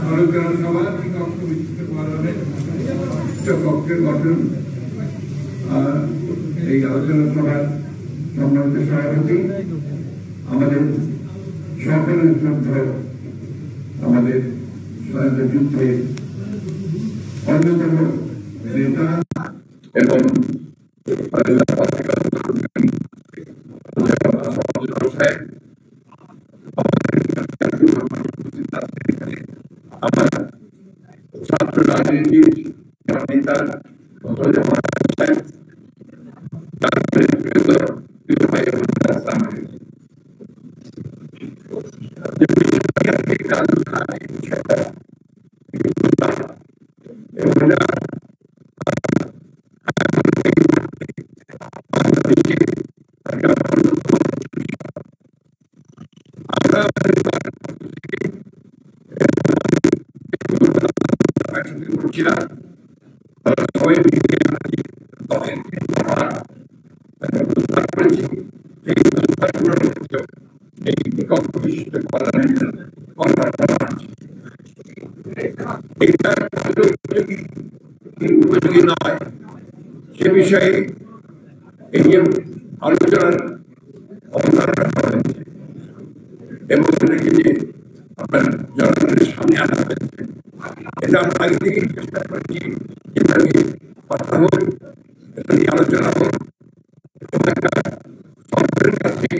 আলোচনা সভা কক্ষ বিশিষ্ট পার্লামেন্ট কক্ষের গঠন। এই আলোচনা সভার সম্মানিত সভাপতি আমাদের সকলের শ্রদ্ধেয় আমাদের স্বাধীনতা যুদ্ধের অন্যতম নেতা এবং আমার ছাত্র রাজনীতির নেতা উপযোগী নয় সে বিষয়ে এই যে আলোচনার অবতারণা করা হয়েছে এবং এটাকে যে আপনার জনগণের সামনে আনা হয়েছে এটা আমরা আগে থেকেই চেষ্টা করেছি এটা নিয়ে কথা হোক, এটা নিয়ে আলোচনা হোক এবং একটা সরকারের কাছে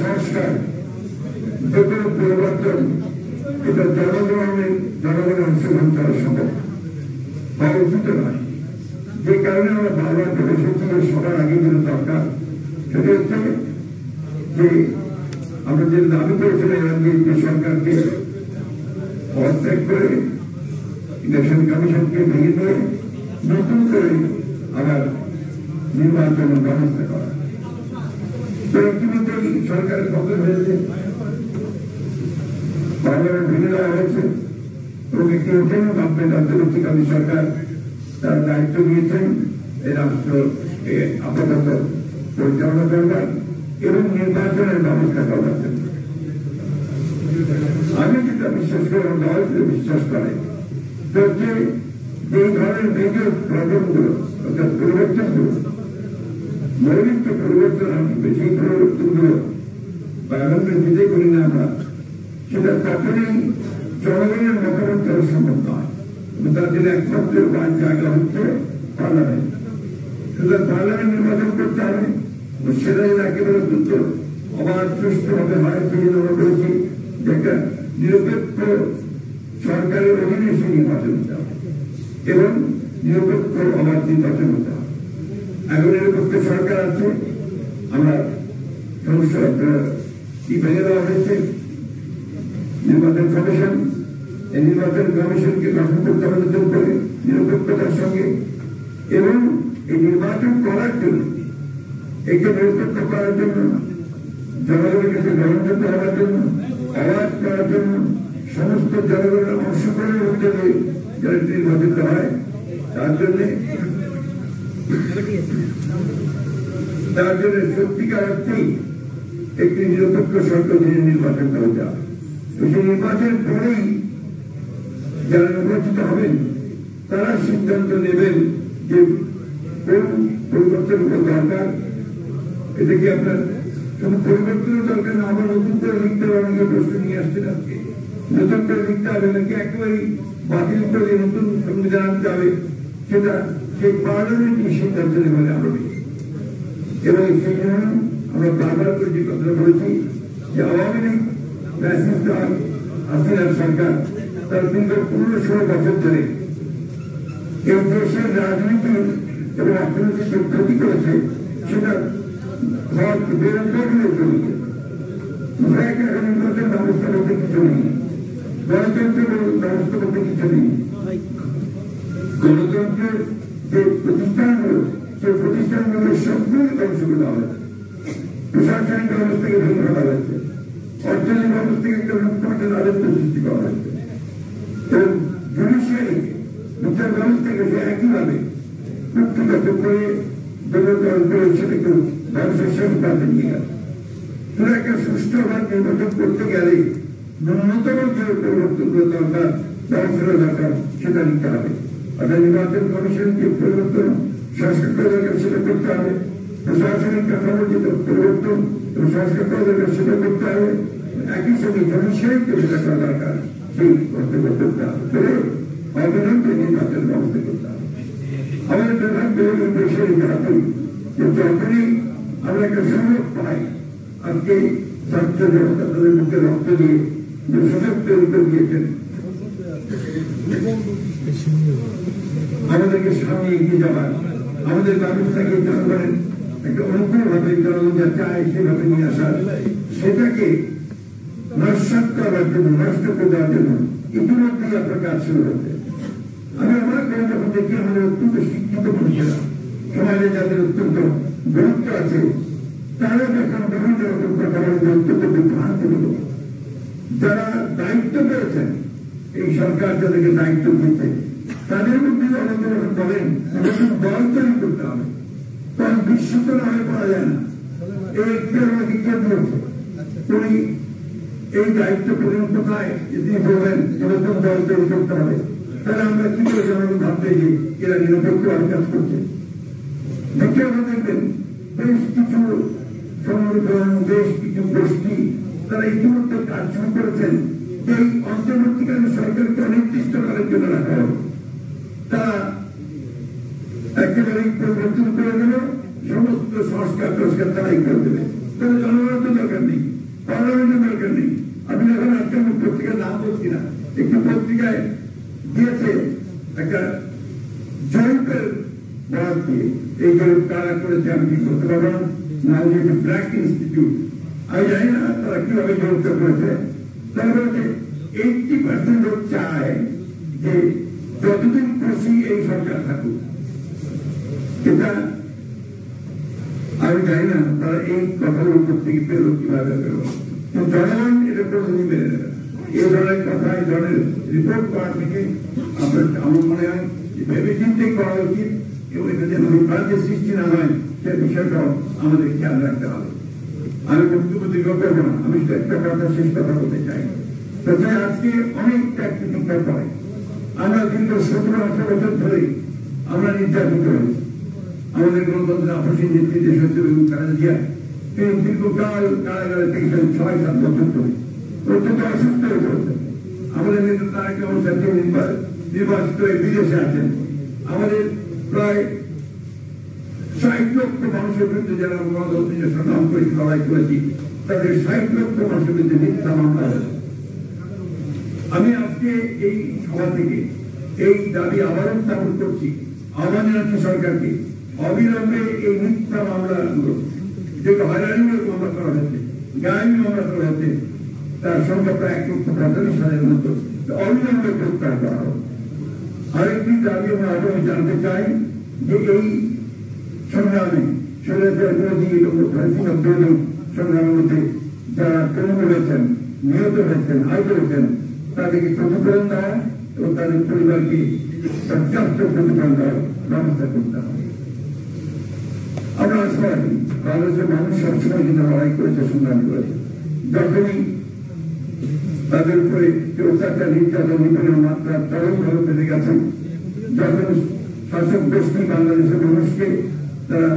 সংস্কার পরিবর্তন এটা জনগণের অংশগ্রহণ করা সম্ভব হওয়া উচিত নয়। যে কারণে আমরা বারবার করে এসেছি সবার আগে যেন দরকার সেটা হচ্ছে যে আমরা যে দাবি করেছিলাম যে সরকারকে পদত্যাগ করে ইলেকশন কমিশনকে ভেঙে দিয়ে নতুন করে আবার নির্বাচনের ব্যবস্থা করা। তো ইতিমধ্যেই সরকারের পতন হয়েছে, পার্লামেন্ট ভেঙে দেওয়া হয়েছে এবং একটি ওঠেন গভর্নমেন্ট অন্তর্বর্তীকালীন সরকার তারা দায়িত্ব নিয়েছেন এই রাষ্ট্রকে আপাতত পরিচালনা করবার এবং নির্বাচনের ব্যবস্থা করবার জন্য। আমি যেটা বিশ্বাস করি, দল যেটা বিশ্বাস করে হচ্ছে এই ধরনের মেজর প্রবলেমগুলো অর্থাৎ পরিবর্তনগুলো মৌলিক যে পরিবর্তন আসবে সেই পরিবর্তনগুলো পার্লামেন্ট যেটাই করি না আমরা সেটা কখনোই জনগণের মতামত করা সম্ভব নয়। তার জন্য একমাত্র জায়গা হচ্ছে পার্লামেন্ট। সুতরাং পার্লামেন্ট নির্বাচন করতে হবে, সেটা যেন একেবারে দ্রুত অবাধ সুষ্ঠুভাবে হয় সেই জন্য আমরা বলেছি যে একটা নিরপেক্ষ সরকারের অধীনে সে নির্বাচন হতে হবে এবং নিরপেক্ষ অবাধ নির্বাচন হতে হবে। এখন নিরপেক্ষ সরকার আছে, আমরা সমস্যা কি ভেঙে দেওয়া হয়েছে নির্বাচন কমিশন। এই নির্বাচন কমিশনকে গঠন করতে হবে নতুন করে নিরপেক্ষতার সঙ্গে এবং এই নির্বাচন করার জন্য একে নিরপেক্ষ করার জন্য জনগণের কাছে গ্রহণযোগ্য হওয়ার জন্য আওয়াজ করার জন্য সমস্ত জনগণের অংশগ্রহণের মধ্যে যারা নির্বাচিত হয় তার জন্য সত্যিকার অর্থেই একটি নিরপেক্ষ সরকার নির্বাচন করা যায়। সেই নির্বাচনের পরেই যারা নির্বাচিত হবেন তারা সিদ্ধান্ত নেবেন যে কোন পরিবর্তন দরকার। এটা কি আপনার কোন পরিবর্তনের দরকার না, আবার নতুন করে লিখতে হবে, অনেকে প্রশ্ন নিয়ে আসছেন আজকে নতুন করে লিখতে হবে নাকি একেবারেই বাতিল করে নতুন সংবিধান আনতে হবে, সেটা সেই পার্লামেন্টই সিদ্ধান্ত নেবেন আরবি। এবং সেই জন্য আমরা বারবার করে যে কথা বলেছি যে আওয়ামী লীগ হাসিনার সরকার তার দীর্ঘ 15-16 বছর ধরে এই দেশের রাজনীতি এবং অর্থনৈতিক যে ক্ষতি করেছে সেটা বেরোজগার চলেছে। নির্বাচন ব্যবস্থা বলতে কিছু নেই, গণতন্ত্রের ব্যবস্থা বলতে কিছু নেই। গণতন্ত্রের যে প্রতিষ্ঠানগুলো সেই প্রতিষ্ঠানগুলোর সবগুলো ধ্বংস করে দেওয়া হয়েছে, প্রশাসনিক ব্যবস্থাকে ভেঙে ফেলা হয়েছে, অর্থনৈতিক ব্যবস্থাকে একটা লুটপাটের রাজত্ব সৃষ্টি করা হয়েছে এবং জুডিশিয়ারি বিচার ব্যবস্থাকে সে একইভাবে কুক্ষিগত করে দুর্নীতিকরণ করে সেটাকে মানুষের শেষ পাতে নিয়ে গেল। তোরা একটা সুষ্ঠুভাবে নির্বাচন করতে গেলে ন্যূনতম যে পরিবর্তনগুলো দরকার ব্যবস্থা দরকার সেটা নিতে হবে। অর্থাৎ নির্বাচন কমিশন যে পরিবর্তন সংস্কার করা দরকার সেটা করতে হবে, প্রশাসনিক কাঠামো যে পরিবর্তন এবং সংস্কার করা দরকার সেটা করতে হবে, একই সঙ্গে জনসাহিত্য যেটা করা দরকার সেই কর্তব্য করতে হবে করে অবিলম্বে নির্বাচন ব্যবস্থা করতে হবে। আমাদের দুর্ভাগ্য এই দেশের জাতি যে যখনই আমরা একটা সুযোগ পাই, আজকে ছাত্র জনতা তাদের মুখে রক্ত দিয়ে যে সুযোগ তৈরি করে দিয়েছেন আমাদেরকে সামনে এগিয়ে যাওয়ার, আমাদের ব্যবস্থাকে জনগণের একটা অনুকূল ভাবে জনগণ যা চায় সেভাবে নিয়ে আসার, সেটাকে নস্বাত করার জন্য, নষ্ট করে দেওয়ার জন্য ইতিমধ্যেই আপনার কাজ শুরু হচ্ছে। আমি আমার করে যখন দেখি আমাদের অত্যন্ত শিক্ষিত মানুষেরা, সমাজে যাদের অত্যন্ত গুরুত্ব আছে, তারা যখন বিভিন্ন রকম কথা বলে অত্যন্ত বিভ্রান্ত হল। যারা দায়িত্ব পেয়েছেন, এই সরকার যাদেরকে দায়িত্ব দিচ্ছে, তাদের মধ্যে আমাদের বলেন নতুন দল তৈরি করতে হবে, কারণ বিশ্ব তো নামে পাওয়া যায় না। এই একটি আমাকে কে দিয়েছে, উনি এই দায়িত্ব পেলেন কোথায়? তিনি বলবেন নতুন দল তৈরি করতে হবে। তাহলে আমরা কি করে জনগণ ভাবতে যে এরা নিরপেক্ষ কাজ করছে? দ্বিতীয়ত দেখবেন বেশ কিছু সংগঠন, বেশ কিছু গোষ্ঠী তারা ইতিমধ্যে কাজ শুরু করেছেন এই অন্তর্বর্তীকালীন সরকারকে অনির্দিষ্টকালের জন্য রাখা হবে। তারা একেবারেই পরিবর্তন করে দেবে, সমস্ত সংস্কার টস্কার তারাই করে দেবে। তাহলে জনগণের তো দরকার নেই, পার্লামেন্টের দরকার নেই। আমি যখন আজকে আমি পত্রিকার নাম বলছি না, একটি পত্রিকায় দিয়েছে একটা জরিপের বরাদ দিয়ে, এই জরিপ কারা করেছে আমি কি করতে পারবো না, নাম দিয়েছে ব্ল্যাক ইনস্টিটিউট। আমি জানি না তারা কিভাবে জরিপটা করেছে। তারা বলছে 80% লোক চায় যে যতদিন খুশি এই সরকার থাকুক। এটা আমি জানি না তারা এই কথাগুলো করতে গিয়ে পেল কিভাবে পেল, জনগণ এটা কোনোদিনই মেনে নেবে। এই ধরনের কথা, এই ধরনের রিপোর্ট করার থেকে আমার মনে হয় ভেবে চিন্তেই করা উচিত এবং এটা যেন বিভ্রান্তির সৃষ্টি না হয় সে বিষয়টাও আমাদের খেয়াল রাখতে হবে। আমি বক্তব্য দীর্ঘ করবো না, আমি শুধু একটা কথা শেষ কথা বলতে চাই। প্রথমে আজকে অনেক ত্যাগ প্রতিজ্ঞার পরে আমরা দীর্ঘ 17-18 বছর ধরে আমরা নির্যাতিত হয়েছি। আমাদের গণতন্ত্রের আপসী নেতৃত্বে সচিব এবং খালেদা জিয়া তিনি দীর্ঘকাল কারাগারে থেকেছেন 6-7 বছর ধরে, অত্যন্ত অসুস্থ হয়ে পড়েছেন। আমাদের নেতা তারেক রহমান সাহেব নির্বাচিত হয়ে বিদেশে আছেন। আমাদের প্রায় 60 লক্ষ মানুষের বিরুদ্ধে যারা গণতন্ত্রের সংগ্রাম করে লড়াই করেছি, তাদের 60 লক্ষ মানুষের বিরুদ্ধে মিথ্যা মামলা হয়েছে। আমি আজকে এই সভা থেকে এই দাবি আবারও স্থাপন করছি, আহ্বান জানাচ্ছি সরকারকে অবিলম্বে এই মিথ্যা মামলাগুলো, যেগুলো হয়রানিমূলক মামলা করা হয়েছে, গায়েবী মামলা করা হয়েছে, তার সংখ্যা প্রায় 1,45,000 মতো অবিলম্বে প্রত্যাহার করা হবে। আরেকটি দাবি আমরা আরো জানতে চাই যে এই সংগ্রামে স্বৈরাচার বিরোধী এবং হাসিনা বিরোধী সংগ্রামের মধ্যে যারা পঙ্গু হয়েছেন, নিহত হয়েছেন, আহত হয়েছেন, তাদেরকে ক্ষতিপূরণ দেওয়া এবং তাদের পরিবারকে পর্যাপ্ত ক্ষতিপূরণ দেওয়ার ব্যবস্থা করতে হবে। আমরা আশাবাদী বাংলাদেশের মানুষ সবসময় কিন্তু লড়াই করেছে, সংগ্রাম করেছে। যখনই তাদের উপরে অত্যাচার, নির্যাতন, নিপীড়নের মাত্রা চরমভাবে বেড়ে গেছে, যখন শাসক গোষ্ঠী বাংলাদেশের মানুষকে তারা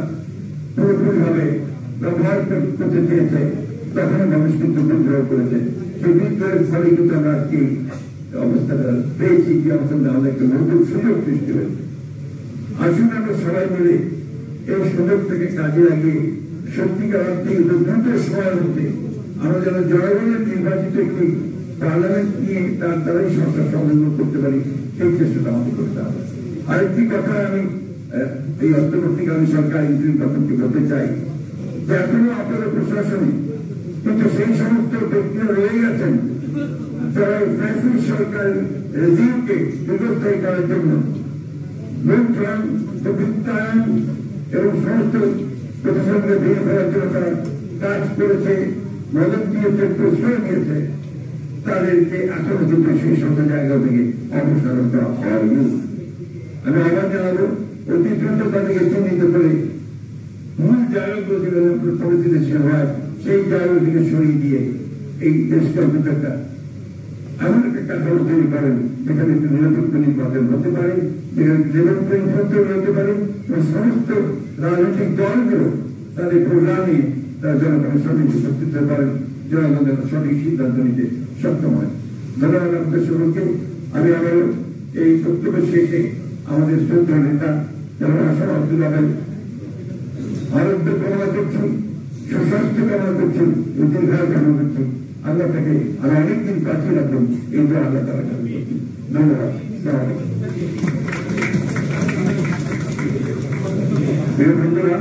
পুরোপুরিভাবে ব্যবহার করতে চেয়েছে, তখন মানুষ কিন্তু বিদ্রোহ করেছে। সেই বিদ্রোহের ফলে কিন্তু আমরা আজকে অবস্থাটা পেয়েছি, যে অবস্থাটা আমাদের একটা নতুন সুযোগ সৃষ্টি হয়েছে। আসুন আমরা সবাই মিলে এই সুযোগ থেকে কাজে লাগিয়ে সত্যিকার অর্থে দ্রুত সময়ের মধ্যে আমরা যেন জনগণের নির্বাচিত একটি পার্লামেন্ট নিয়ে তার দ্বারাই সরকার সমাধান করতে পারি, সেই চেষ্টাটা আমাদের করতে হবে। আরেকটি কথা আমি এই অন্তর্বর্তীকালীন সরকার ইন্টারিম গভর্নমেন্টকে বলতে চাই যে এখনো আপনাদের প্রশাসনে কিন্তু সেই সমস্ত ব্যক্তিরা রয়ে গেছেন যারা ফ্যাসিস্ট সরকার রেজিমকে দীর্ঘস্থায়ী করার জন্য লুণ্ঠন, বিত্তায়ন এবং সমস্ত প্রতিষ্ঠানকে ভেঙে ফেলার জন্য তারা কাজ করেছে, মদত দিয়েছে, প্রশ্রয় নিয়েছে। তাদেরকে এখনো কিন্তু সেই সমস্ত জায়গা থেকে অপসারণ করা হয়নি। আমি আবার জানাবো অতি দ্রুত তাদেরকে চিহ্নিত করে জায়গাগুলোকে পরিস্থিতি হয় সেই জায়গাগুলিকে সরিয়ে দিয়ে এই দেশকে অন্তত একটা এমন একটা কাঠামো তৈরি করেন যেখানে একটু নিরাপত্ত নির্বাচন হতে পারে, যেখানে নিরাপত্ত হতে পারে এবং সমস্ত রাজনৈতিক দলগুলো তাদের প্রোগ্রামে তারা জনগণের সঠিক উপস্থিত হতে পারেন, জনগণের সঠিক সিদ্ধান্ত নিতে সক্ষম হয়। ধন্যবাদ আমাদের সকলকে। আমি আবারও এই বক্তব্য শেষে আমাদের শ্রদ্ধা নেতা যারা আসাম আব্দুল্লাহ ভাই আরোগ্য কামনা করছি, সুস্বাস্থ্য কামনা করছি, দীর্ঘায়ু কামনা করছি। আল্লাহ তাকে আর অনেকদিন কাছে রাখুন, এই যে আল্লাহ তারা কামনা করছি। ধন্যবাদ। প্রিয় বন্ধুরা,